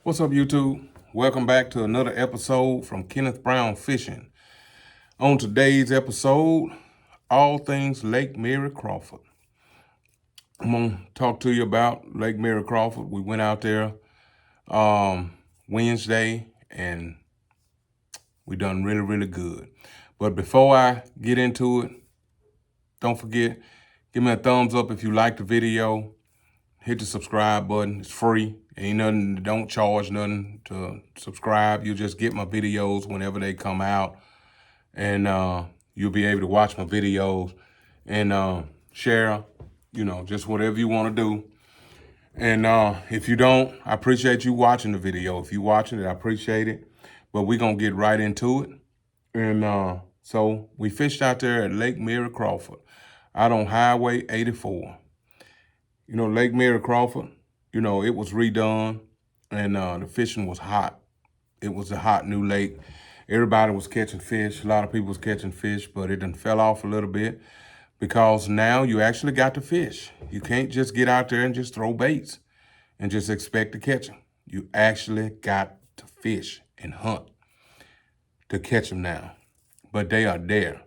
What's up, YouTube? Welcome back to another episode from Kenneth Brown Fishing. On today's episode, all things Lake Mary Crawford. I'm gonna talk to you about Lake Mary Crawford. We went out there Wednesday and we done really good. But before I get into it, don't forget, give me a thumbs up if you like the video. Hit the subscribe button. It's free. Ain't nothing, don't charge nothing to subscribe. You just get my videos whenever they come out. And you'll be able to watch my videos and share, just whatever you want to do. And if you don't, I appreciate you watching the video. If you're watching it, I appreciate it. But we're going to get right into it. And so we fished out there at Lake Mary Crawford out on Highway 84. Lake Mary Crawford, it was redone and the fishing was hot. It was a hot new lake. Everybody was catching fish. A lot of people was catching fish, but it done fell off a little bit because now you actually got to fish. You can't just get out there and just throw baits and just expect to catch them. You actually got to fish and hunt to catch them now. But they are there.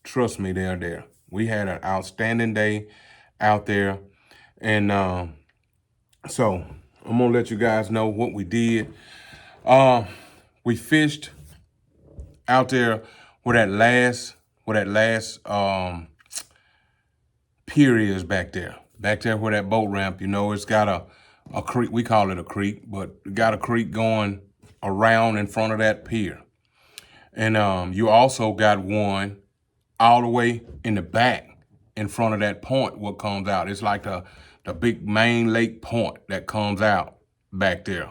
Trust me, they are there. We had an outstanding day out there. And so I'm gonna let you guys know what we did. We fished out there where that last pier is back there where that boat ramp, it's got a creek. We call it a creek, but it got a creek going around in front of that pier. And you also got one all the way in the back in front of that point what comes out. It's like the big main lake point that comes out back there.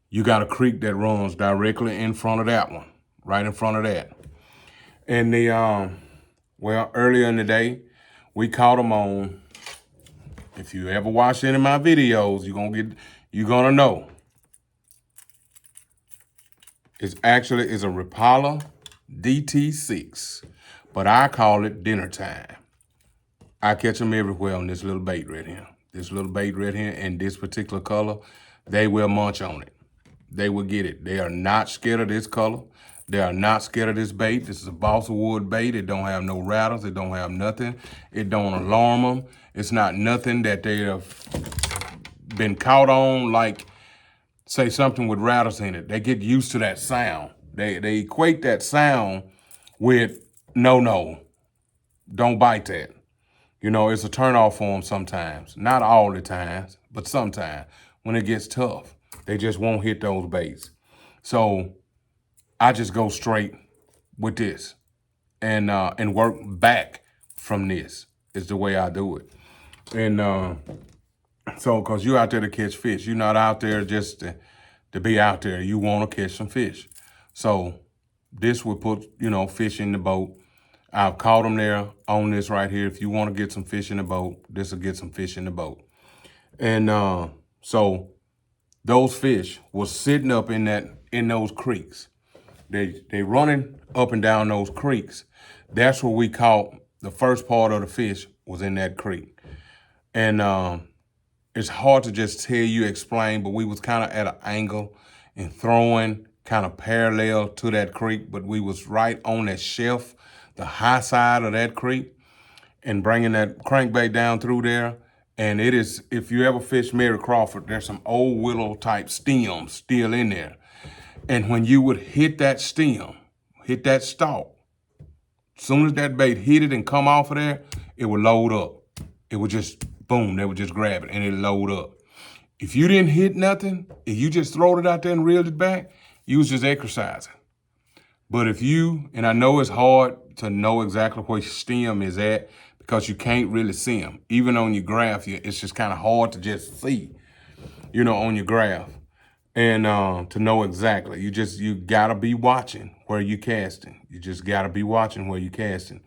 You got a creek that runs directly in front of that one, right in front of that. And earlier in the day, we caught them on, if you ever watch any of my videos, you're gonna know. It's a Rapala DT6, but I call it dinner time. I catch them everywhere on this little bait right here. This little bait right here in this particular color, they will munch on it. They will get it. They are not scared of this color. They are not scared of this bait. This is a balsa wood bait. It don't have no rattles. It don't have nothing. It don't alarm them. It's not nothing that they have been caught on, like, say, something with rattles in it. They get used to that sound. They equate that sound with, no, don't bite that. It's a turnoff for them sometimes. Not all the times, but sometimes. When it gets tough, they just won't hit those baits. So I just go straight with this and work back from this is the way I do it. And so, because you're out there to catch fish. You're not out there just to be out there. You want to catch some fish. So this will put, fish in the boat. I've caught them there on this right here. If you want to get some fish in the boat, this will get some fish in the boat. And so those fish was sitting up in those creeks. They running up and down those creeks. That's where we caught the first part of the fish was in that creek. And it's hard to just explain, but we was kind of at an angle and throwing kind of parallel to that creek, but we was right on that shelf, the high side of that creek, and bringing that crankbait down through there. And it is, if you ever fish Mary Crawford, there's some old willow type stems still in there. And when you would hit that stem, hit that stalk, as soon as that bait hit it and come off of there, it would load up. It would just, boom, they would just grab it and it load up. If you didn't hit nothing, if you just throwed it out there and reeled it back, you was just exercising. But if you, and I know it's hard to know exactly where your stem is at because you can't really see them. Even on your graph, it's just kind of hard to just see, on your graph. And to know exactly, you gotta be watching where you casting. You just gotta be watching where you casting.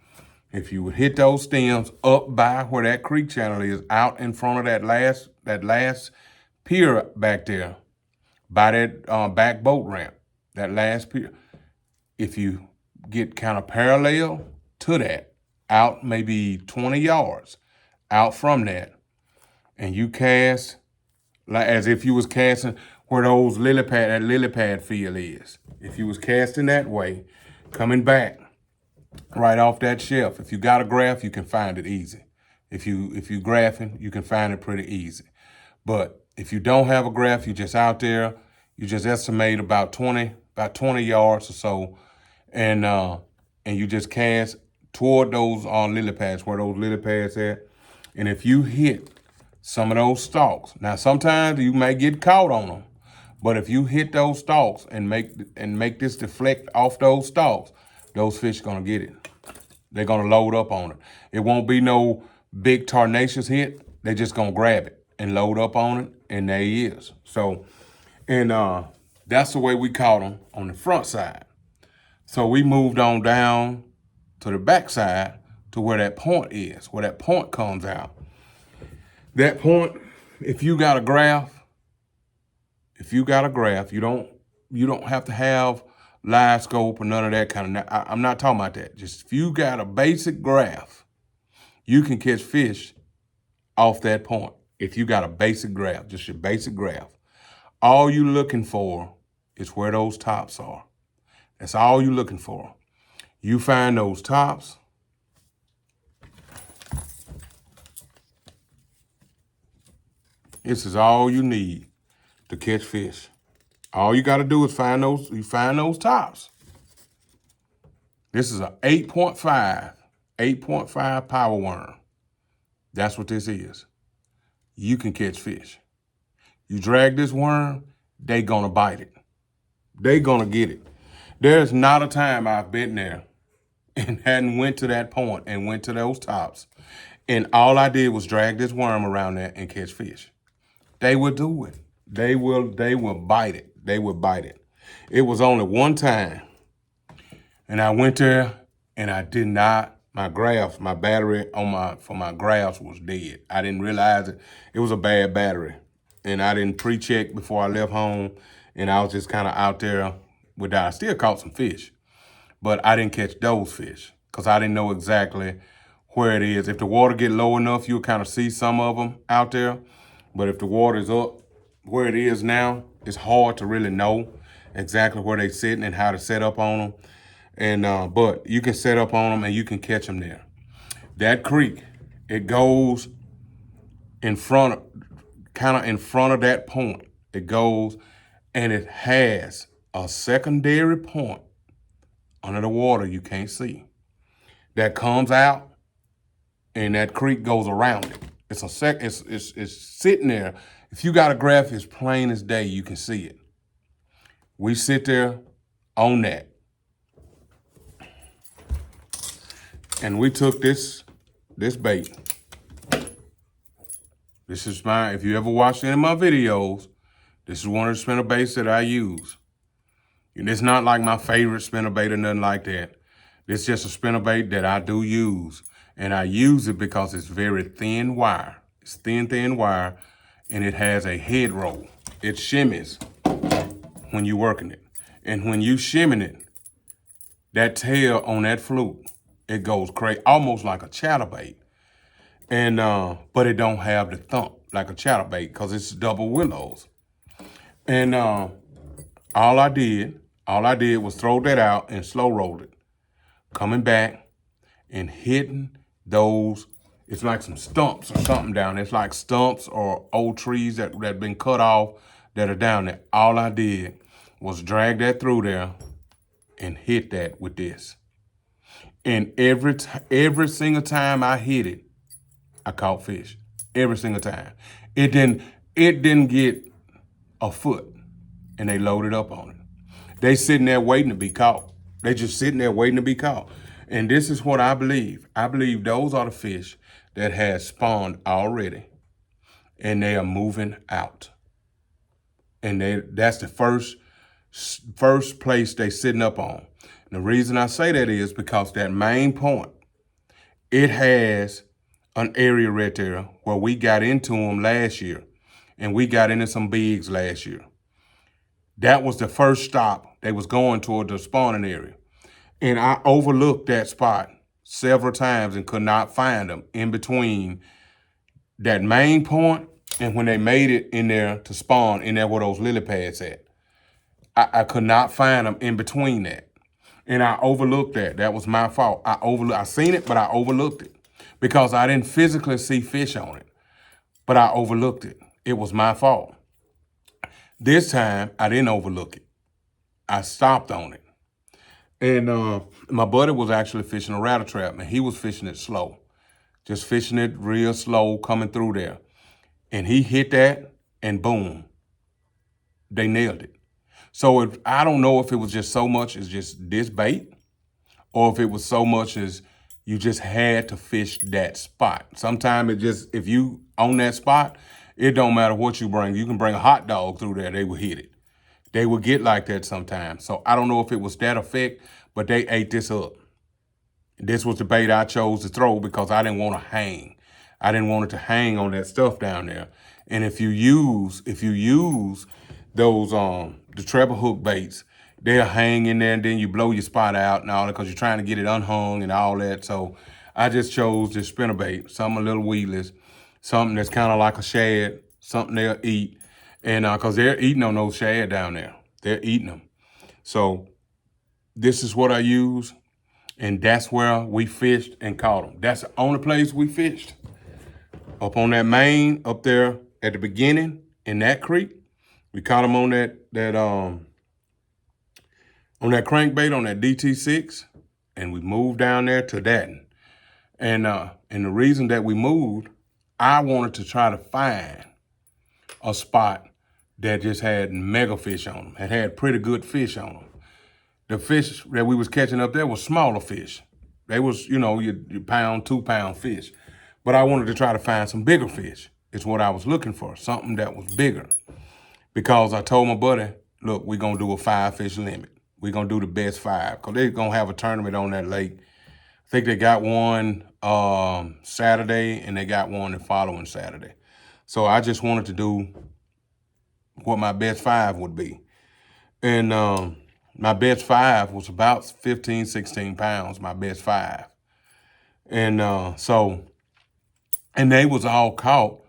If you would hit those stems up by where that creek channel is, out in front of that last pier back there, by that back boat ramp, that last pier, if you get kind of parallel to that, out maybe 20 yards out from that, and you cast like as if you was casting where those that lily pad field is. If you was casting that way, coming back right off that shelf. If you got a graph, you can find it easy. If you graphing, you can find it pretty easy. But if you don't have a graph, you just out there, you just estimate about 20 yards or so, and you just cast toward those lily pads, where those lily pads at. And if you hit some of those stalks, now sometimes you may get caught on them, but if you hit those stalks and make this deflect off those stalks, those fish are gonna get it. They're gonna load up on it. It won't be no big tarnacious hit. They're just gonna grab it and load up on it, and there he is. So, and that's the way we caught him on the front side. So we moved on down to the back side to where that point is, where that point comes out. That point, if you got a graph, you don't have to have live scope or none of that kind of. I'm not talking about that. Just if you got a basic graph, you can catch fish off that point. If you got a basic graph, just your basic graph, all you looking for is where those tops are. That's all you looking for. You find those tops. This is all you need to catch fish. All you got to do is find those tops. This is a 8.5 power worm. That's what this is. You can catch fish. You drag this worm, they gonna bite it. They gonna get it. There's not a time I've been there and hadn't went to that point and went to those tops, and all I did was drag this worm around there and catch fish. They will do it. They will bite it. They will bite it. It was only one time, and I went there and I did not, my battery for my graphs was dead. I didn't realize it. It was a bad battery, and I didn't pre-check before I left home, and I was just kind of out there with that. I still caught some fish, but I didn't catch those fish because I didn't know exactly where it is. If the water get low enough, you'll kind of see some of them out there, but if the water is up where it is now, it's hard to really know exactly where they're sitting and how to set up on them. And but you can set up on them and you can catch them there. That creek, it goes in front, kind of in front of that point. It goes, and it has a secondary point under the water you can't see that comes out, and that creek goes around it. It's sitting there. If you got a graph, it's plain as day. You can see it. We sit there on that, and we took this bait. This is mine. If you ever watched any of my videos, this is one of the spinner baits that I use. And it's not like my favorite spinner bait or nothing like that. It's just a spinner bait that I do use. And I use it because it's very thin wire. It's thin wire, and it has a head roll. It shimmies when you're working it. And when you shimming it, that tail on that fluke, it goes crazy, almost like a chatterbait. And but it don't have the thump like a chatterbait because it's double willows. And all I did was throw that out and slow roll it, coming back and hitting those. It's like some stumps or something down there. It's like stumps or old trees that been cut off that are down there. All I did was drag that through there and hit that with this. And every single time I hit it, I caught fish. Every single time. It didn't get a foot, and they loaded up on it. They sitting there waiting to be caught. They just sitting there waiting to be caught. And this is what I believe. I believe those are the fish that has spawned already, and they are moving out. And that's the first place they sitting up on. And the reason I say that is because that main point, it has an area right there where we got into them last year, and we got into some bigs last year. That was the first stop. They was going toward the spawning area. And I overlooked that spot several times and could not find them in between that main point And when they made it in there to spawn, in there where those lily pads at, I could not find them in between that. And I overlooked that. That was my fault. I seen it, but I overlooked it because I didn't physically see fish on it, but I overlooked it. It was my fault. This time, I didn't overlook it. I stopped on it. And my buddy was actually fishing a rattle trap, and he was fishing it slow. Just fishing it real slow, coming through there. And he hit that, and boom, they nailed it. So I don't know if it was just so much as just this bait, or if it was so much as you just had to fish that spot. Sometimes it just, if you on that spot, it don't matter what you bring. You can bring a hot dog through there, they will hit it. They will get like that sometimes. So I don't know if it was that effect, but they ate this up. This was the bait I chose to throw because I didn't want to hang. I didn't want it to hang on that stuff down there. And if you use those the treble hook baits, they'll hang in there and then you blow your spot out and all that because you're trying to get it unhung and all that. So I just chose this spinnerbait, something a little weedless, something that's kind of like a shad, something they'll eat. And because they're eating on those shad down there. They're eating them. So this is what I use. And that's where we fished and caught them. That's the only place we fished. Up on that main, up there at the beginning in that creek, we caught them on that crankbait on that DT6, and we moved down there to that. And the reason that we moved, I wanted to try to find a spot that just had mega fish on them, had pretty good fish on them. The fish that we was catching up there was smaller fish. They was, your pound, 2 pound fish. But I wanted to try to find some bigger fish. It's what I was looking for, something that was bigger. Because I told my buddy, look, we're going to do a 5-fish limit. We're going to do the best 5. Because they're going to have a tournament on that lake. I think they got one Saturday and they got one the following Saturday. So I just wanted to do what my best 5 would be. And my best 5 was about 15, 16 pounds, my best 5. And and they was all caught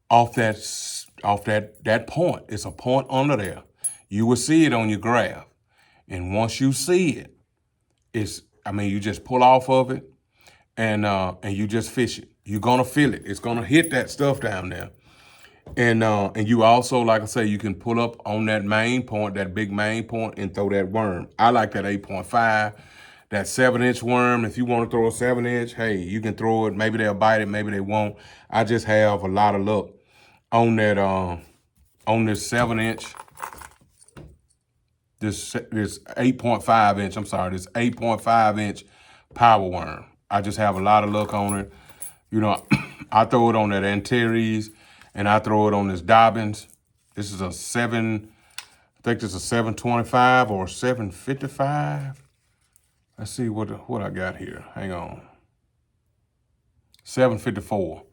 off that point. It's a point under there. You will see it on your graph. And once you see it, you just pull off of it and you just fish it. You're gonna feel it. It's gonna hit that stuff down there. And you also, like I say, you can pull up on that main point, that big main point, and throw that worm. I like that 8.5, that 7-inch worm. If you want to throw a 7-inch, hey, you can throw it. Maybe they'll bite it, maybe they won't. I just have a lot of luck on that on this 7-inch, this 8.5-inch. I'm sorry, this 8.5-inch power worm. I just have a lot of luck on it. I throw it on that Antares. And I throw it on this Dobbins. This is I think this is a 725 or 755. Let's see what I got here. Hang on. 754.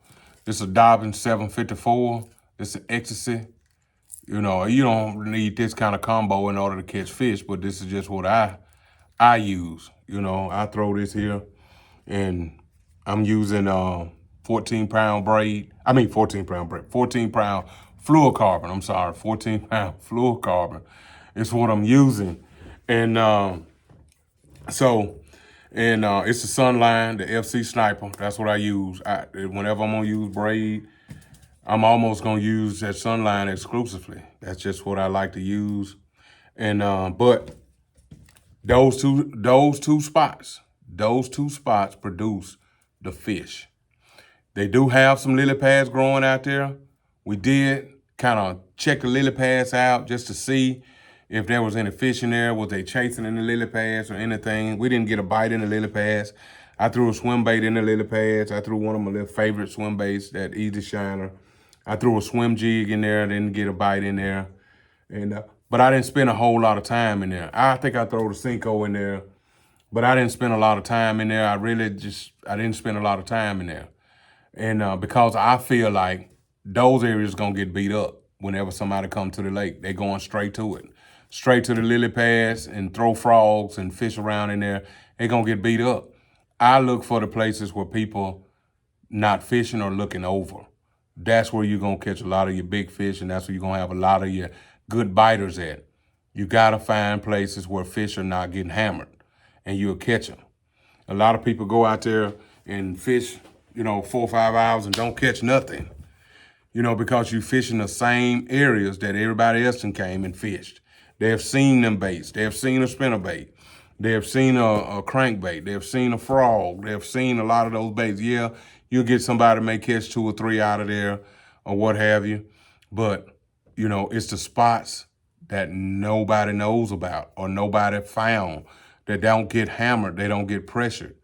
This is a Dobbins 754. This is an ecstasy. You don't need this kind of combo in order to catch fish, but this is just what I use. I throw this here, and I'm using 14-pound fluorocarbon. I'm sorry, 14-pound fluorocarbon is what I'm using. And it's the Sunline, the FC Sniper. That's what I use. Whenever I'm gonna use braid, I'm almost gonna use that Sunline exclusively. That's just what I like to use. And but those two spots produce the fish. They do have some lily pads growing out there. We did kind of check the lily pads out just to see if there was any fish in there. Was they chasing in the lily pads or anything? We didn't get a bite in the lily pads. I threw a swim bait in the lily pads. I threw one of my little favorite swim baits, that Easy Shiner. I threw a swim jig in there. Didn't get a bite in there. And but I didn't spend a whole lot of time in there. I think I threw the Cinco in there, but I didn't spend a lot of time in there. I didn't spend a lot of time in there. And because I feel like those areas gonna get beat up whenever somebody comes to the lake. They going straight to it. Straight to the lily pads and throw frogs and fish around in there. They gonna get beat up. I look for the places where people not fishing or looking over. that's where you're going to catch a lot of your big fish, and that's where you're going to have a lot of your good biters at. You got to find places where fish are not getting hammered, and you'll catch them. A lot of people go out there and fish, 4 or 5 hours and don't catch nothing, because you fish in the same areas that everybody else came and fished. They have seen them baits. They have seen a spinnerbait. They have seen a crankbait. They have seen a frog. They have seen a lot of those baits. Yeah, you'll get somebody may catch 2 or 3 out of there or what have you. But, it's the spots that nobody knows about or nobody found that don't get hammered. They don't get pressured.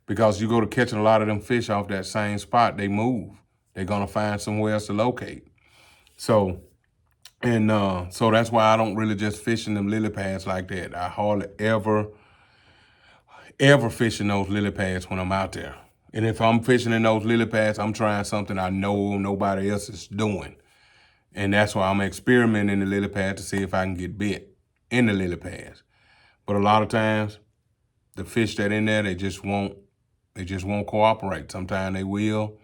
Because you go to catching a lot of them fish off that same spot, they move. They're going to find somewhere else to locate. So that's why I don't really just fish in them lily pads like that. I hardly ever fish in those lily pads when I'm out there. And if I'm fishing in those lily pads, I'm trying something I know nobody else is doing. And that's why I'm experimenting in the lily pad to see if I can get bit in the lily pads. But a lot of times, the fish that in there, they just won't cooperate. Sometimes they will.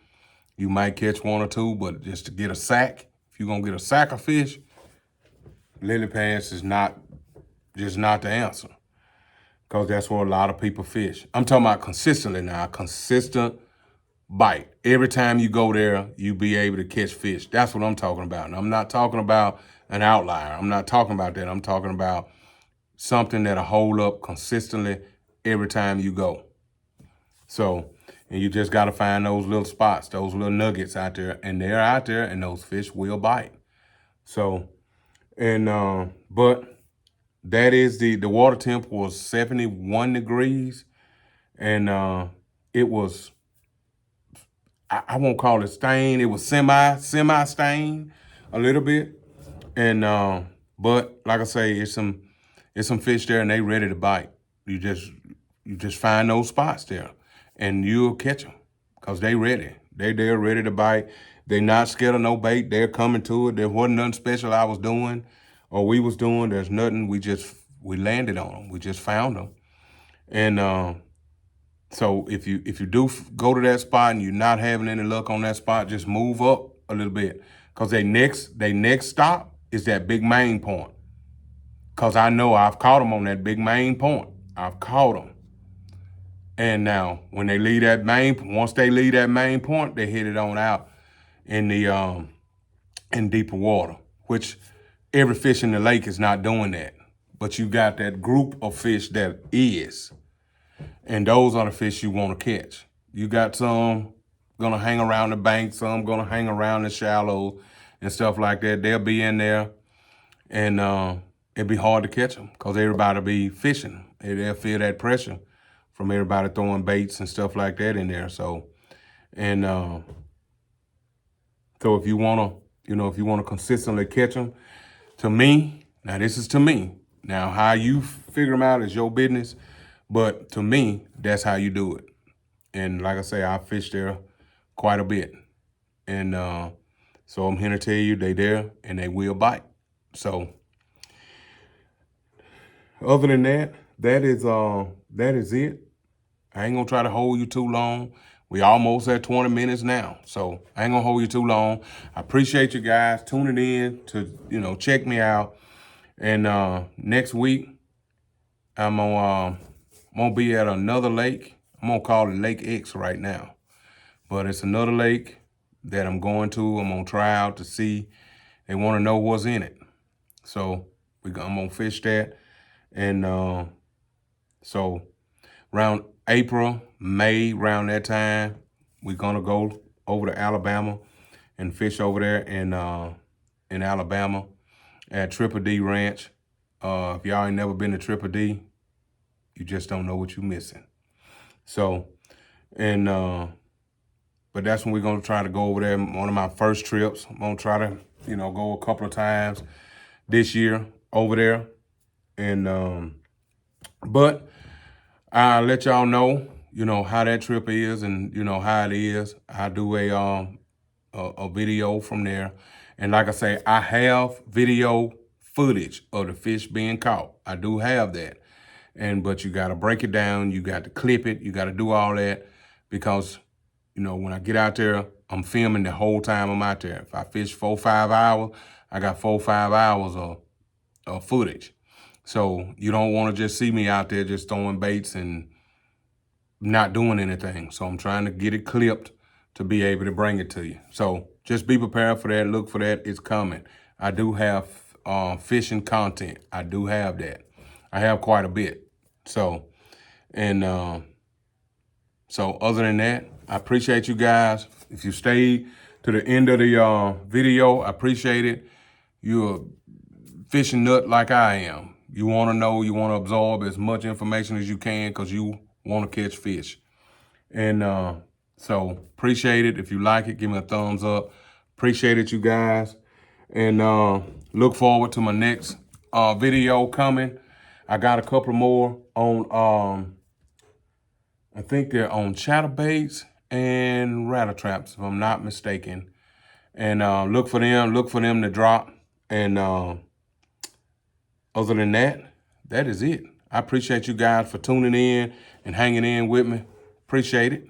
You might catch 1 or 2, but just to get a sack, if you're going to get a sack of fish, lily pads is not the answer. Because that's where a lot of people fish. I'm talking about consistently now, consistent bite. Every time you go there, you be able to catch fish. That's what I'm talking about. And I'm not talking about an outlier. I'm not talking about that. I'm talking about something that'll hold up consistently every time you go. So, and you just got to find those little spots, those little nuggets out there, and they're out there, and those fish will bite. So, but that is the water temp was 71 degrees, and it was, I won't call it stained. It was semi-stained a little bit, and but like I say, it's some fish there, and they ready to bite. You just find those spots there, and you'll catch them because they ready. They're ready to bite. They're not scared of no bait. They're coming to it. There wasn't nothing special I was doing or we was doing. There's nothing. We landed on them. We just found them. And so if you do go to that spot and you're not having any luck on that spot, just move up a little bit because they next stop is that big main point. Because I know I've caught them on that big main point. I've caught them. And now, when they leave that once they leave that main point, they hit it on out in the in deeper water, which every fish in the lake is not doing that. But you got that group of fish that is, and those are the fish you want to catch. You got some gonna hang around the bank, some gonna hang around the shallows and stuff like that. They'll be in there, and it'd be hard to catch them because everybody be fishing. They'll feel that pressure from everybody throwing baits and stuff like that in there. So, and so if you wanna consistently catch them, to me, now this is to me. Now how you figure them out is your business, but to me, that's how you do it. And like I say, I fish there quite a bit, and so I'm here to tell you they there and they will bite. So, other than that, that is it. I ain't gonna try to hold you too long. We almost at 20 minutes now, so I ain't gonna hold you too long. I appreciate you guys tuning in to, check me out. And next week, I'm gonna be at another lake. I'm gonna call it Lake X right now. But it's another lake that I'm going to. I'm gonna try out to see. They wanna know what's in it. So I'm gonna fish that. And so around April, May, around that time, we're gonna go over to Alabama and fish over there in Alabama at Triple D Ranch. If y'all ain't never been to Triple D, you just don't know what you're missing. So, and but that's when we're gonna try to go over there. One of my first trips. I'm gonna try to, go a couple of times this year over there. And but I'll let y'all know, how that trip is and, how it is. I do a video from there. And like I say, I have video footage of the fish being caught. I do have that. But you got to break it down. You got to clip it. You got to do all that because, when I get out there, I'm filming the whole time I'm out there. If I fish 4 or 5 hours, I got 4 or 5 hours of footage. So you don't want to just see me out there just throwing baits and not doing anything. So I'm trying to get it clipped to be able to bring it to you. So just be prepared for that. Look for that. It's coming. I do have fishing content. I do have that. I have quite a bit. So, and so other than that, I appreciate you guys. If you stayed to the end of the video, I appreciate it. You're a fishing nut like I am. You want to know, you want to absorb as much information as you can because you want to catch fish. And so appreciate it. If you like it, give me a thumbs up. Appreciate it, you guys. And look forward to my next video coming. I got a couple more on, I think they're on chatterbaits and rattle traps, if I'm not mistaken. And look for them to drop. And other than that, that is it. I appreciate you guys for tuning in and hanging in with me. Appreciate it.